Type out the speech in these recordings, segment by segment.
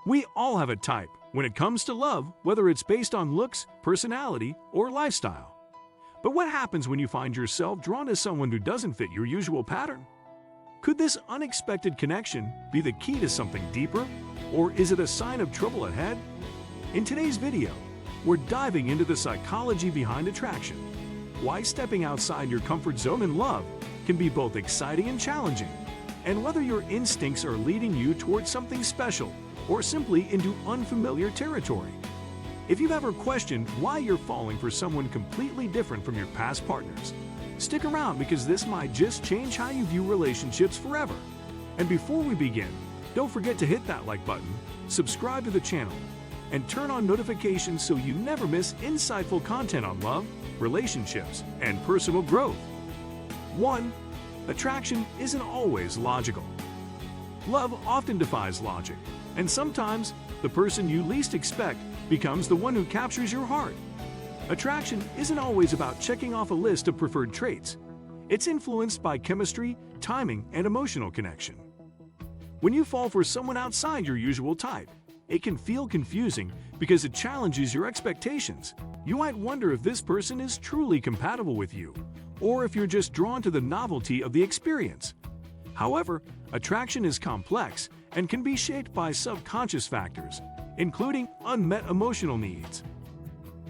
We all have a type when it comes to love, whether it's based on looks, personality, or lifestyle. But what happens when you find yourself drawn to someone who doesn't fit your usual pattern? Could this unexpected connection be the key to something deeper, or is it a sign of trouble ahead? In today's video, we're diving into the psychology behind attraction, why stepping outside your comfort zone in love can be both exciting and challenging, and whether your instincts are leading you towards something special or simply into unfamiliar territory. If you've ever questioned why you're falling for someone completely different from your past partners, stick around because this might just change how you view relationships forever. And before we begin, don't forget to hit that like button, subscribe to the channel, and turn on notifications so you never miss insightful content on love, relationships, and personal growth. 1. Attraction isn't always logical. Love often defies logic, and sometimes the person you least expect becomes the one who captures your heart. Attraction isn't always about checking off a list of preferred traits. It's influenced by chemistry, timing, and emotional connection. When you fall for someone outside your usual type, it can feel confusing because it challenges your expectations. You might wonder if this person is truly compatible with you, or if you're just drawn to the novelty of the experience. However, attraction is complex and can be shaped by subconscious factors, including unmet emotional needs.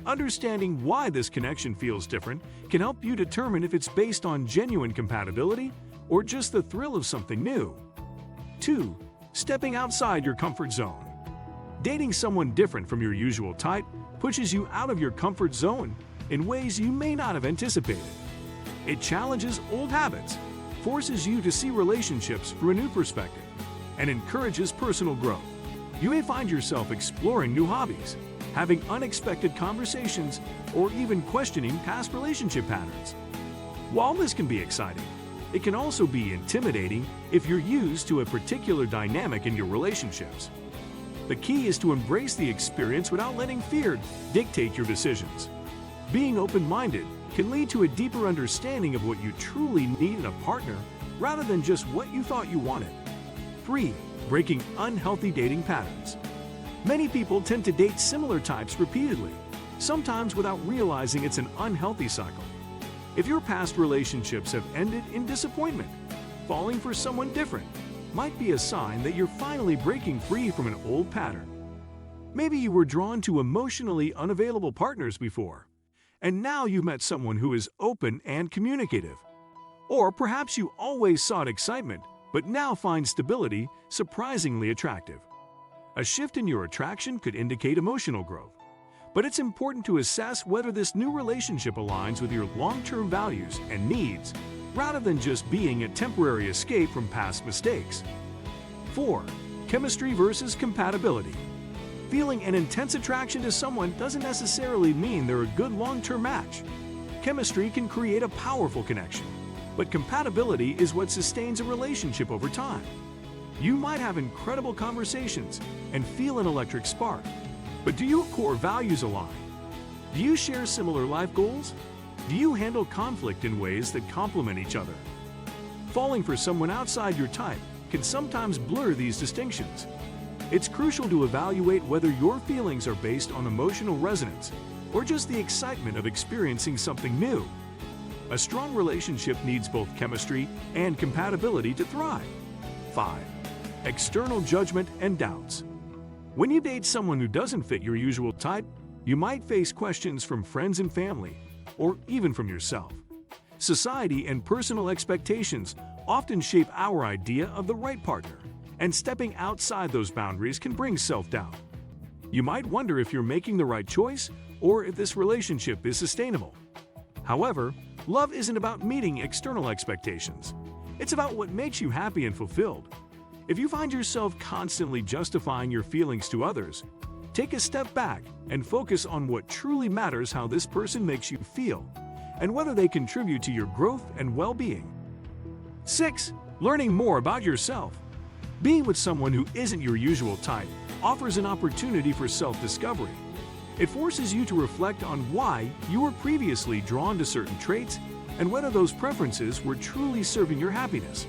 Understanding why this connection feels different can help you determine if it's based on genuine compatibility or just the thrill of something new. 2. Stepping outside your comfort zone. Dating someone different from your usual type pushes you out of your comfort zone in ways you may not have anticipated. It challenges old habits, forces you to see relationships through a new perspective, and encourages personal growth. You may find yourself exploring new hobbies, having unexpected conversations, or even questioning past relationship patterns. While this can be exciting, it can also be intimidating if you're used to a particular dynamic in your relationships. The key is to embrace the experience without letting fear dictate your decisions. Being open-minded can lead to a deeper understanding of what you truly need in a partner rather than just what you thought you wanted. 3. Breaking unhealthy dating patterns. Many people tend to date similar types repeatedly, sometimes without realizing it's an unhealthy cycle. If your past relationships have ended in disappointment, falling for someone different might be a sign that you're finally breaking free from an old pattern. Maybe you were drawn to emotionally unavailable partners before, and now you've met someone who is open and communicative. Or perhaps you always sought excitement, but now find stability surprisingly attractive. A shift in your attraction could indicate emotional growth, but it's important to assess whether this new relationship aligns with your long-term values and needs rather than just being a temporary escape from past mistakes. 4. Chemistry versus compatibility. Feeling an intense attraction to someone doesn't necessarily mean they're a good long-term match. Chemistry can create a powerful connection, but compatibility is what sustains a relationship over time. You might have incredible conversations and feel an electric spark, but do your core values align? Do you share similar life goals? Do you handle conflict in ways that complement each other? Falling for someone outside your type can sometimes blur these distinctions. It's crucial to evaluate whether your feelings are based on emotional resonance or just the excitement of experiencing something new. A strong relationship needs both chemistry and compatibility to thrive. 5. External judgment and doubts. When you date someone who doesn't fit your usual type, you might face questions from friends and family, or even from yourself. Society and personal expectations often shape our idea of the right partner, and stepping outside those boundaries can bring self-doubt. You might wonder if you're making the right choice or if this relationship is sustainable. However, love isn't about meeting external expectations. It's about what makes you happy and fulfilled. If you find yourself constantly justifying your feelings to others, take a step back and focus on what truly matters: how this person makes you feel, and whether they contribute to your growth and well-being. 6. Learning more about yourself. Being with someone who isn't your usual type offers an opportunity for self-discovery. It forces you to reflect on why you were previously drawn to certain traits and whether those preferences were truly serving your happiness.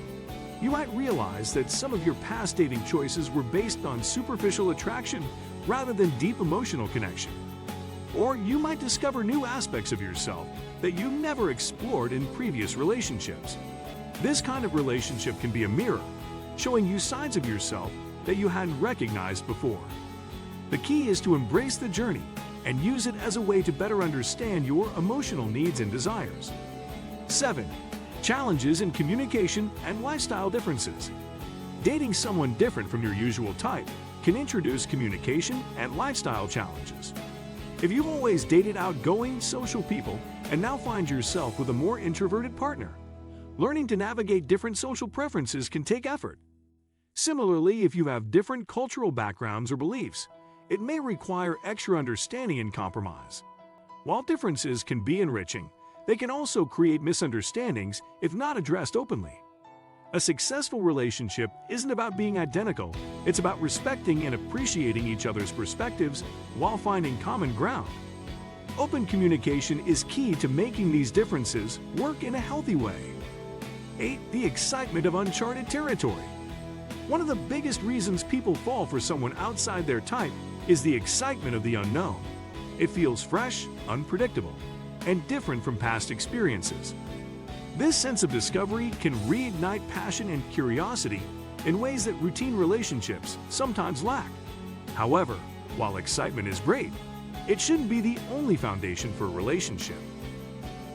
You might realize that some of your past dating choices were based on superficial attraction rather than deep emotional connection. Or you might discover new aspects of yourself that you never explored in previous relationships. This kind of relationship can be a mirror, showing you sides of yourself that you hadn't recognized before. The key is to embrace the journey and use it as a way to better understand your emotional needs and desires. 7. Challenges in communication and lifestyle differences. Dating someone different from your usual type can introduce communication and lifestyle challenges. If you've always dated outgoing, social people and now find yourself with a more introverted partner, learning to navigate different social preferences can take effort. Similarly, if you have different cultural backgrounds or beliefs, it may require extra understanding and compromise. While differences can be enriching, they can also create misunderstandings if not addressed openly. A successful relationship isn't about being identical, it's about respecting and appreciating each other's perspectives while finding common ground. Open communication is key to making these differences work in a healthy way. 8. The excitement of uncharted territory. One of the biggest reasons people fall for someone outside their type is the excitement of the unknown. It feels fresh, unpredictable, and different from past experiences. This sense of discovery can reignite passion and curiosity in ways that routine relationships sometimes lack. However, while excitement is great, it shouldn't be the only foundation for a relationship.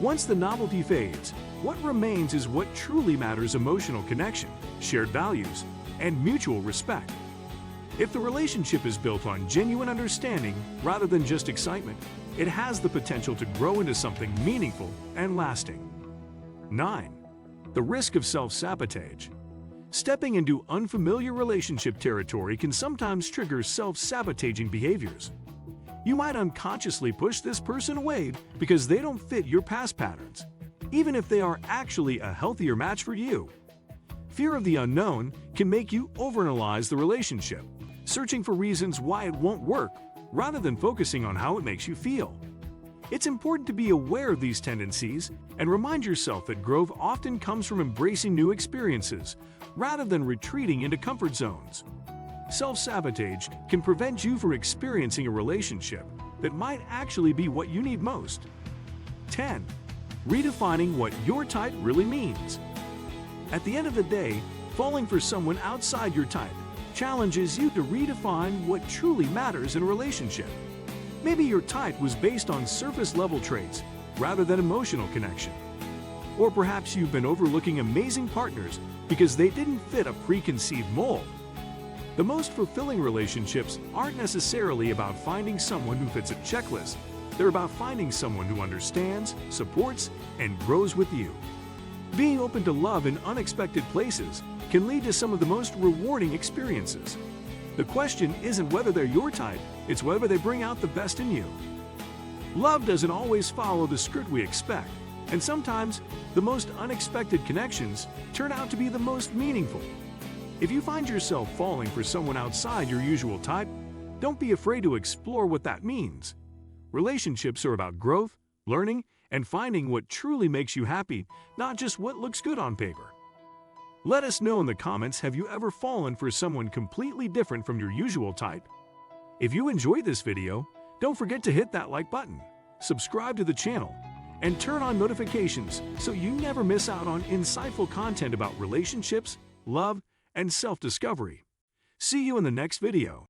Once the novelty fades, what remains is what truly matters: emotional connection, shared values, and mutual respect. If the relationship is built on genuine understanding rather than just excitement, it has the potential to grow into something meaningful and lasting. 9. The risk of self-sabotage. Stepping into unfamiliar relationship territory can sometimes trigger self-sabotaging behaviors. You might unconsciously push this person away because they don't fit your past patterns, even if they are actually a healthier match for you. Fear of the unknown can make you overanalyze the relationship, searching for reasons why it won't work rather than focusing on how it makes you feel. It's important to be aware of these tendencies and remind yourself that growth often comes from embracing new experiences rather than retreating into comfort zones. Self-sabotage can prevent you from experiencing a relationship that might actually be what you need most. 10. Redefining what your type really means. At the end of the day, falling for someone outside your type challenges you to redefine what truly matters in a relationship. Maybe your type was based on surface-level traits rather than emotional connection. Or perhaps you've been overlooking amazing partners because they didn't fit a preconceived mold. The most fulfilling relationships aren't necessarily about finding someone who fits a checklist. They're about finding someone who understands, supports, and grows with you. Being open to love in unexpected places can lead to some of the most rewarding experiences. The question isn't whether they're your type, it's whether they bring out the best in you. Love doesn't always follow the script we expect, and sometimes the most unexpected connections turn out to be the most meaningful. If you find yourself falling for someone outside your usual type, don't be afraid to explore what that means. Relationships are about growth, learning, and finding what truly makes you happy, not just what looks good on paper. Let us know in the comments, have you ever fallen for someone completely different from your usual type? If you enjoyed this video, don't forget to hit that like button, subscribe to the channel, and turn on notifications so you never miss out on insightful content about relationships, love, and self-discovery. See you in the next video.